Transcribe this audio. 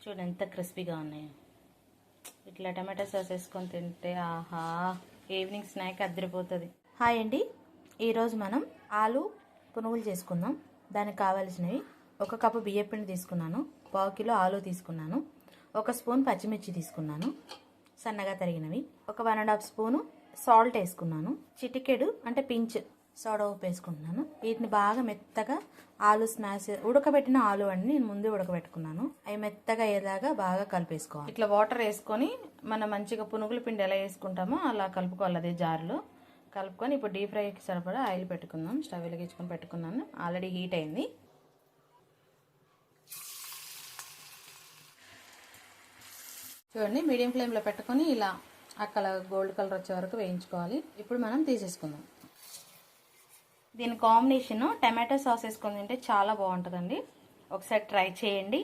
చూడండి ఎంత క్రిస్పీగా ఉన్నాయో. ఇట్లా టమాటో సాస్ వేసుకొని తింటే ఆహా, ఈవినింగ్ స్నాక్ అద్దరిపోతుంది. హాయ్ అండి, ఈరోజు మనం ఆలు పునుగులు చేసుకుందాం. దానికి కావాల్సినవి: 1 కప్పు బియ్యపిండి తీసుకున్నాను, 1/2 కిలో ఆలు తీసుకున్నాను, 1 స్పూన్ పచ్చిమిర్చి తీసుకున్నాను సన్నగా తరిగినవి, 1.5 స్పూను సాల్ట్ వేసుకున్నాను, చిటికెడు అంటే పించ్ సోడా ఉప్పు వేసుకుంటున్నాను. వీటిని బాగా మెత్తగా ఆలు స్మాష్, ఉడకబెట్టిన ఆలు అండి, నేను ముందే ఉడకబెట్టుకున్నాను. అవి మెత్తగా అయ్యేలాగా బాగా కలిపేసుకోవాలి. ఇట్లా వాటర్ వేసుకొని మనం మంచిగా పునుగుల పిండి ఎలా వేసుకుంటామో అలా కలుపుకోవాలి. అదే జారులో కలుపుకొని ఇప్పుడు డీప్ ఫ్రైకి సరిపడా ఆయిల్ పెట్టుకుందాం. స్టవ్ వెలిగించుకొని పెట్టుకున్నాను, ఆల్రెడీ హీట్ అయింది. చూడండి, మీడియం ఫ్లేమ్లో పెట్టుకొని ఇలా గోల్డ్ కలర్ వచ్చే వరకు వేయించుకోవాలి. ఇప్పుడు మనం తీసేసుకుందాం. దీని కాంబినేషన్ టమాటో సాస్ వేసుకొని తింటే చాలా బాగుంటుందండి. ఒకసారి ట్రై చేయండి.